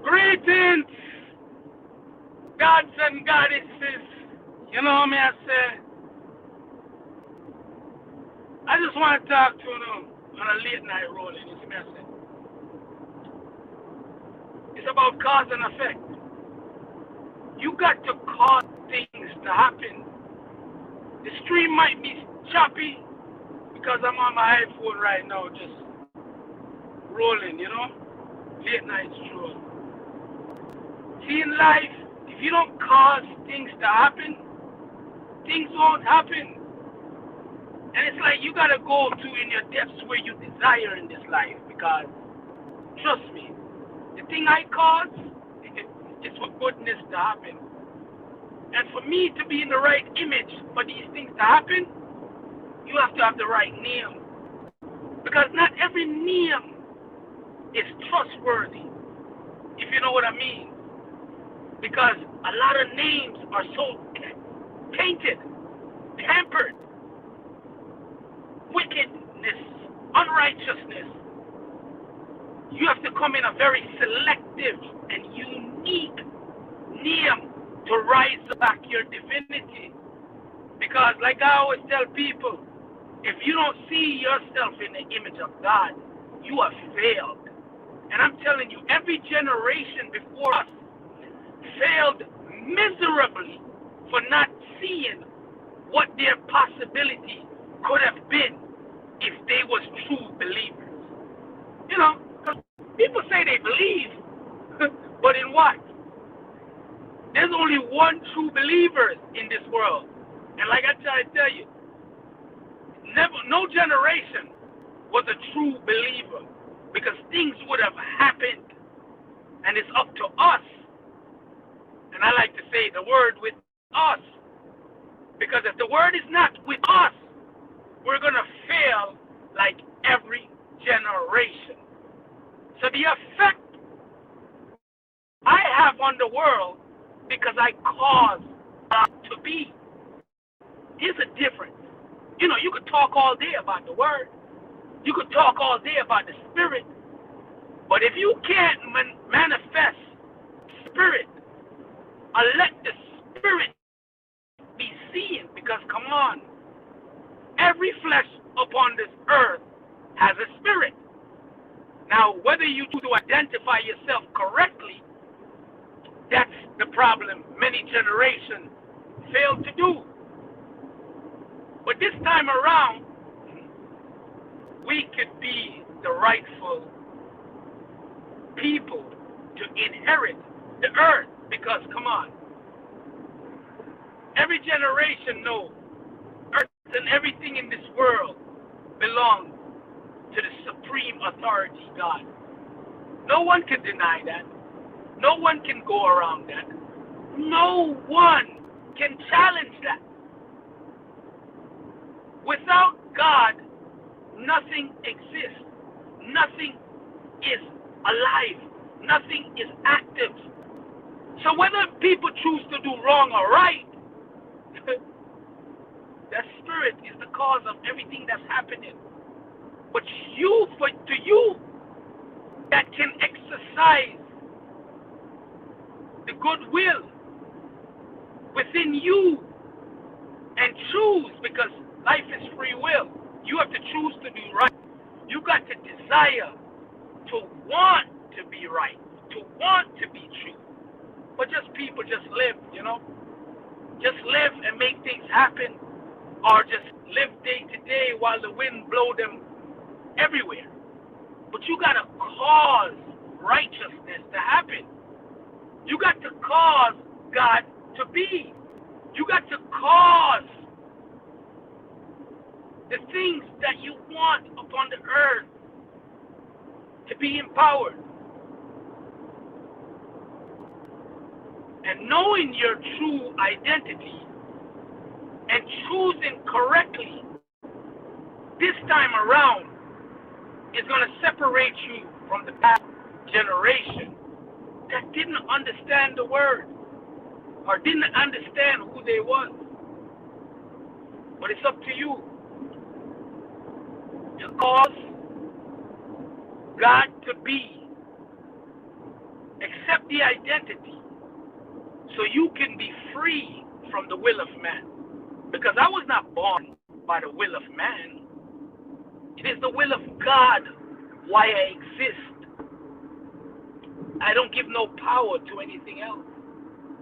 Greetings, gods and goddesses. You know me, I say, I just want to talk to you on a late night rolling. You see me, I say, it's about cause and effect. You got to cause things to happen. The stream might be choppy because I'm on my iPhone right now, just rolling, late night stroll. See, in life, if you don't cause things to happen, things won't happen. And it's like you gotta go to in your depths where you desire in this life, because trust me, the thing I cause is for goodness to happen. And for me to be in the right image for these things to happen, you have to have the right name. Because not every name is trustworthy, if you know what I mean. Because a lot of names are so tainted, tampered, wickedness, unrighteousness. You have to come in a very selective and unique name to rise back your divinity. Because like I always tell people, if you don't see yourself in the image of God, you have failed. And I'm telling you, every generation before us failed miserably for not seeing what their possibility could have been if they was true believers. Because people say they believe, but in what? There's only one true believer in this world. And like I try to tell you, no generation was a true believer, because things would have happened. And it's up to us. And I like to say the word with us. Because if the word is not with us, we're going to fail like every generation. So the effect I have on the world, because I cause God to be, is a difference. You could talk all day about the word. You could talk all day about the spirit. But if you can't manifest spirit, or let the spirit be seen, because come on, every flesh upon this earth has a spirit. Now, whether you do to identify yourself correctly, that's the problem many generations failed to do. But this time around, we could be the rightful people to inherit the earth. Because, come on, every generation knows earth and everything in this world belongs to the supreme authority, God. No one can deny that. No one can go around that. No one can challenge that. Without God, nothing exists. Nothing is alive. Nothing is active. So whether people choose to do wrong or right, that spirit is the cause of everything that's happening. But to you that can exercise the goodwill within you and choose, because life is free will. You have to choose to do right. You got to desire to want to be right, to want to be true. But people just live, just live and make things happen, or just live day to day while the wind blow them everywhere. But you got to cause righteousness to happen. You got to cause God to be. You got to cause the things that you want upon the earth to be empowered. And knowing your true identity and choosing correctly this time around is going to separate you from the past generation that didn't understand the word or didn't understand who they was. But it's up to you to cause God to be accept the identity so you can be free from the will of man. Because I was not born by the will of man. It is the will of God why I exist. I don't give no power to anything else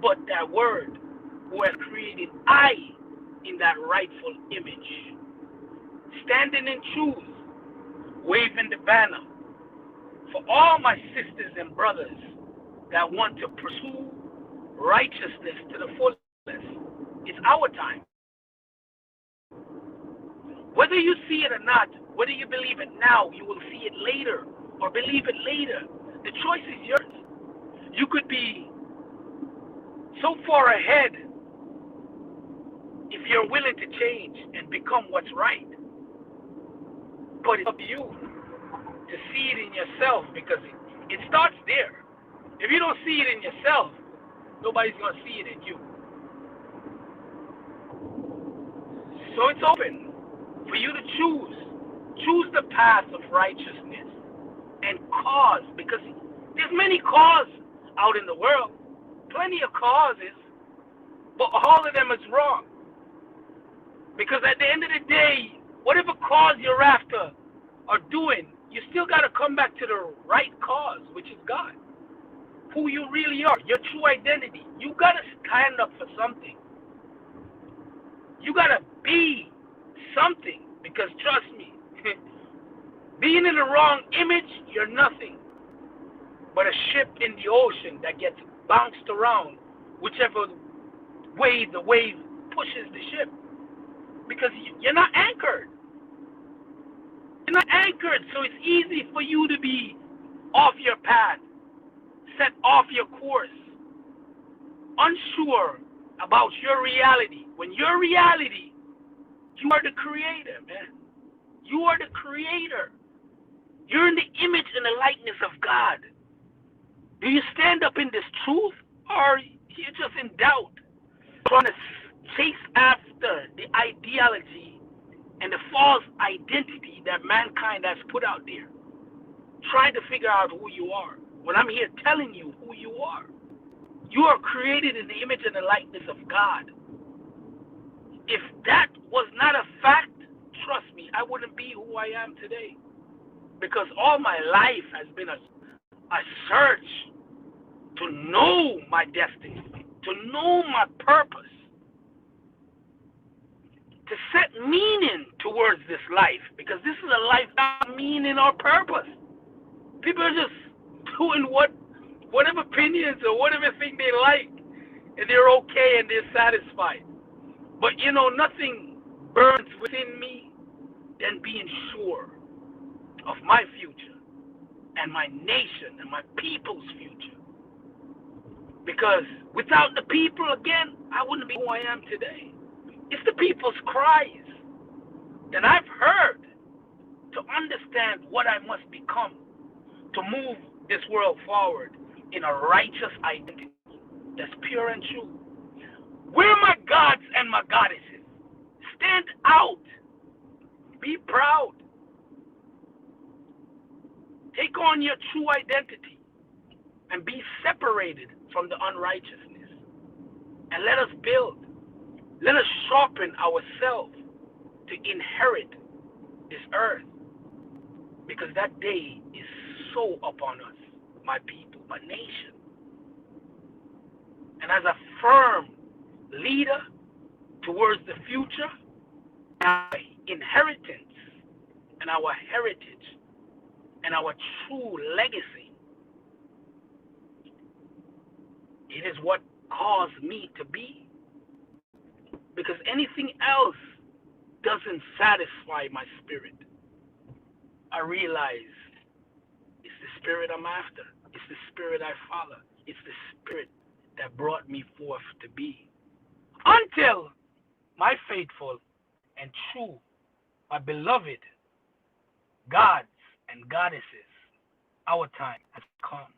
but that word who has created I in that rightful image. Standing in truth, waving the banner for all my sisters and brothers that want to pursue righteousness to the fullest. It's our time. Whether you see it or not, whether you believe it now, you will see it later, or believe it later. The choice is yours. You could be so far ahead if you're willing to change and become what's right. But it's up to you to see it in yourself, because it starts there. If you don't see it in yourself, nobody's going to see it in you. So it's open for you to choose. Choose the path of righteousness and cause, because there's many causes out in the world. Plenty of causes, but all of them is wrong. Because at the end of the day, whatever cause you're after or doing, you still got to come back to the right cause, which is God. Who you really are, your true identity. You got to stand up for something. You got to be something, because trust me, being in the wrong image, you're nothing but a ship in the ocean that gets bounced around whichever way the wave pushes the ship, because you're not anchored. You're not anchored, so it's easy for you to be off your path, set off your course, unsure about your reality. When your reality, you are the creator, man. You are the creator. You're in the image and the likeness of God. Do you stand up in this truth, or you're just in doubt, trying to chase after the ideology and the false identity that mankind has put out there, trying to figure out who you are, when I'm here telling you who you are? You are created in the image and the likeness of God. If that was not a fact, trust me, I wouldn't be who I am today. Because all my life has been a search to know my destiny, to know my purpose, to set meaning towards this life. Because this is a life without meaning or purpose. People are just doing whatever opinions or whatever thing they like, and they're okay and they're satisfied. But nothing burns within me than being sure of my future and my nation and my people's future. Because without the people, again, I wouldn't be who I am today. It's the people's cries that I've heard to understand what I must become to move this world forward in a righteous identity that's pure and true. We're my gods and my goddesses. Stand out. Be proud. Take on your true identity and be separated from the unrighteousness. And let us build. Let us sharpen ourselves to inherit this earth. Because that day is so upon us, my people, my nation. And as a firm leader towards the future, our inheritance and our heritage and our true legacy, it is what caused me to be. Because anything else doesn't satisfy my spirit. I realize it's the spirit I'm after. It's the spirit I follow. It's the spirit that brought me forth to be. Until my faithful and true, my beloved gods and goddesses, our time has come.